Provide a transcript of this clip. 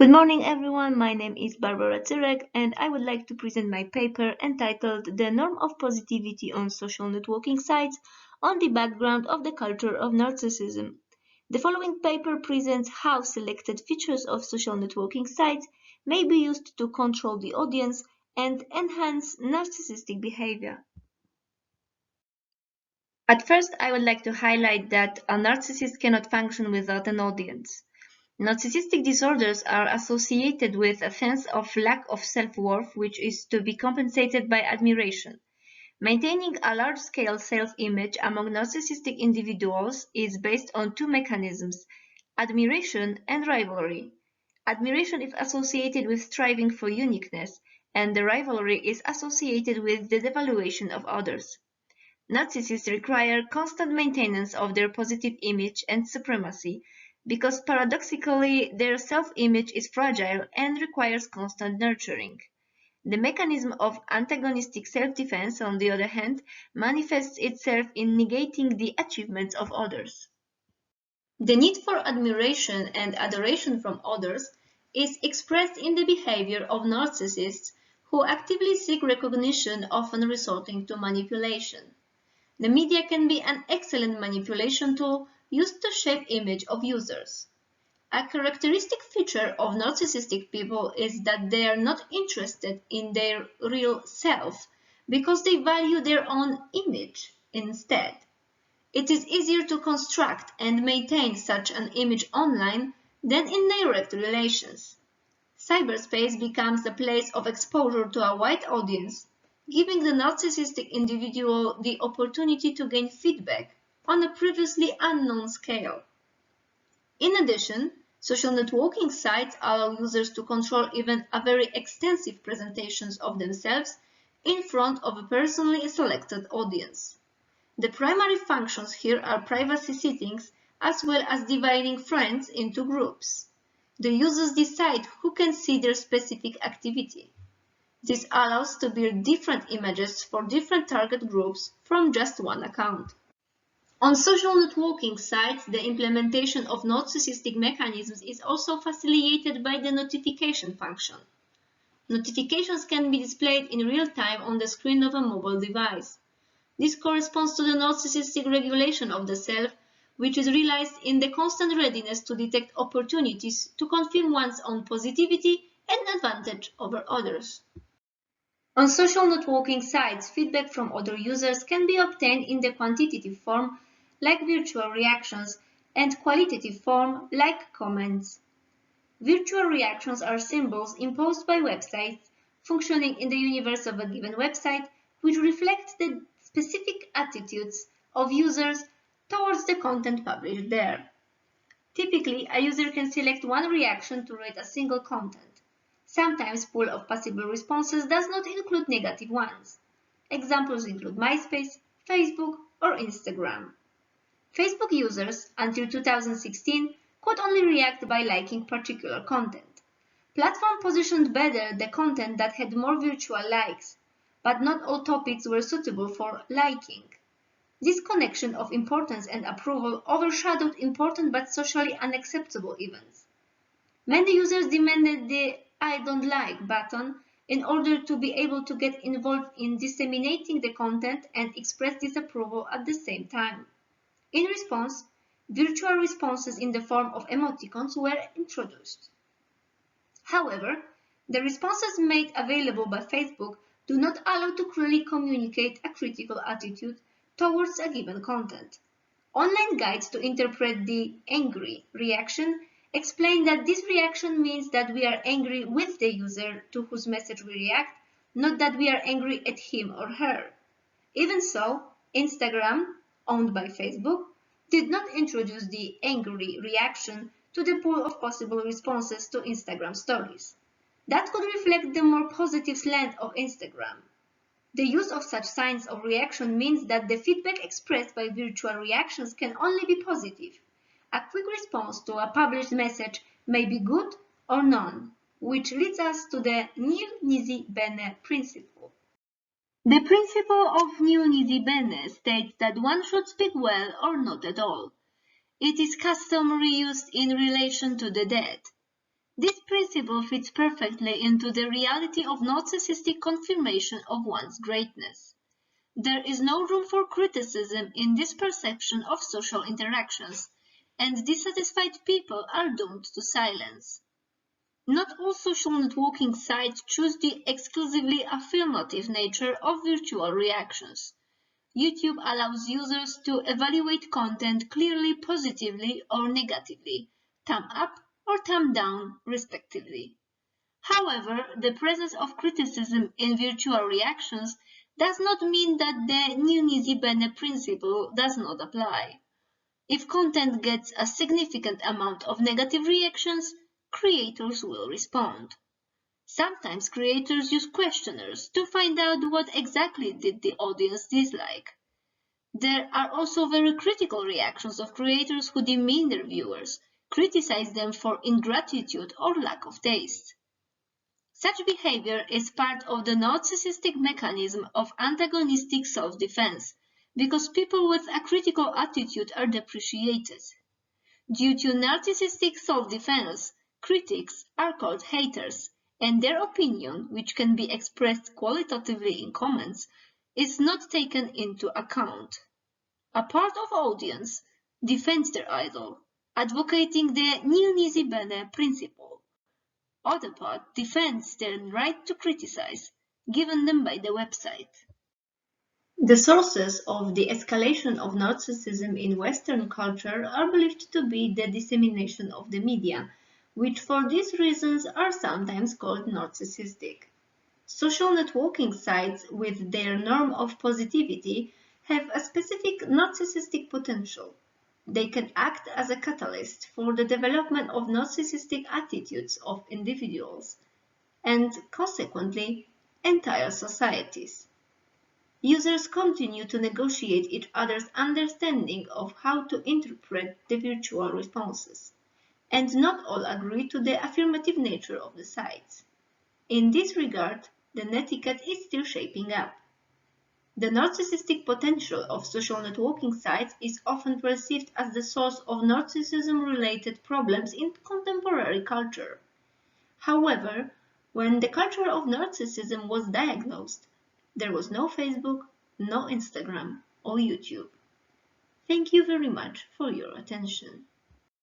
Good morning, everyone. My name is Barbara CYREK, and I would like to present my paper entitled The Norm of Positivity on Social Networking Sites on the Background of the Culture of Narcissism. The following paper presents how selected features of social networking sites may be used to control the audience and enhance narcissistic behavior. At first, I would like to highlight that a narcissist cannot function without an audience. Narcissistic disorders are associated with a sense of lack of self-worth, which is to be compensated by admiration. Maintaining a large-scale self-image among narcissistic individuals is based on two mechanisms: admiration and rivalry. Admiration is associated with striving for uniqueness, and the rivalry is associated with the devaluation of others. Narcissists require constant maintenance of their positive image and supremacy because paradoxically their self-image is fragile and requires constant nurturing. The mechanism of antagonistic self-defense, on the other hand, manifests itself in negating the achievements of others. The need for admiration and adoration from others is expressed in the behavior of narcissists who actively seek recognition, often resorting to manipulation. The media can be an excellent manipulation tool used to shape image of users. A characteristic feature of narcissistic people is that they are not interested in their real self because they value their own image instead. It is easier to construct and maintain such an image online than in direct relations. Cyberspace becomes a place of exposure to a wide audience, giving the narcissistic individual the opportunity to gain feedback on a previously unknown scale. In addition, social networking sites allow users to control even a very extensive presentations of themselves in front of a personally selected audience. The primary functions here are privacy settings as well as dividing friends into groups. The users decide who can see their specific activity. This allows to build different images for different target groups from just one account. On social networking sites, the implementation of narcissistic mechanisms is also facilitated by the notification function. Notifications can be displayed in real time on the screen of a mobile device. This corresponds to the narcissistic regulation of the self, which is realized in the constant readiness to detect opportunities to confirm one's own positivity and advantage over others. On social networking sites, feedback from other users can be obtained in the quantitative form, like virtual reactions, and qualitative form, like comments. Virtual reactions are symbols imposed by websites functioning in the universe of a given website, which reflect the specific attitudes of users towards the content published there. Typically, a user can select one reaction to rate a single content. Sometimes pool of possible responses does not include negative ones. Examples include MySpace, Facebook, or Instagram. Facebook users, until 2016, could only react by liking particular content. Platform positioned better the content that had more virtual likes, but not all topics were suitable for liking. This connection of importance and approval overshadowed important but socially unacceptable events. Many users demanded the "I don't like" button in order to be able to get involved in disseminating the content and express disapproval at the same time. In response, virtual responses in the form of emoticons were introduced. However, the responses made available by Facebook do not allow to clearly communicate a critical attitude towards a given content. Online guides to interpret the angry reaction explain that this reaction means that we are angry with the user to whose message we react, not that we are angry at him or her. Even so, Instagram, owned by Facebook, did not introduce the angry reaction to the pool of possible responses to Instagram stories. That could reflect the more positive slant of Instagram. The use of such signs of reaction means that the feedback expressed by virtual reactions can only be positive. A quick response to a published message may be good or none, which leads us to the nisi bene principle. The principle of nisi bene states that one should speak well or not at all. It is customary used in relation to the dead. This principle fits perfectly into the reality of narcissistic confirmation of one's greatness. There is no room for criticism in this perception of social interactions, and dissatisfied people are doomed to silence. Not all social networking sites choose the exclusively affirmative nature of virtual reactions. YouTube allows users to evaluate content clearly positively or negatively, thumb up or thumb down, respectively. However, the presence of criticism in virtual reactions does not mean that the nisi bene principle does not apply. If content gets a significant amount of negative reactions, creators will respond. Sometimes creators use questionnaires to find out what exactly did the audience dislike. There are also very critical reactions of creators who demean their viewers, criticize them for ingratitude or lack of taste. Such behavior is part of the narcissistic mechanism of antagonistic self-defense, because people with a critical attitude are depreciated. Due to narcissistic self-defense, critics are called haters, and their opinion, which can be expressed qualitatively in comments, is not taken into account. A part of audience defends their idol, advocating the nisi bene principle. Other part defends their right to criticize, given them by the website. The sources of the escalation of narcissism in Western culture are believed to be the dissemination of the media, which for these reasons are sometimes called narcissistic. Social networking sites, with their norm of positivity, have a specific narcissistic potential. They can act as a catalyst for the development of narcissistic attitudes of individuals and, consequently, entire societies. Users continue to negotiate each other's understanding of how to interpret the virtual responses, and not all agree to the affirmative nature of the sites. In this regard, the netiquette is still shaping up. The narcissistic potential of social networking sites is often perceived as the source of narcissism-related problems in contemporary culture. However, when the culture of narcissism was diagnosed, there was no Facebook, no Instagram, or YouTube. Thank you very much for your attention.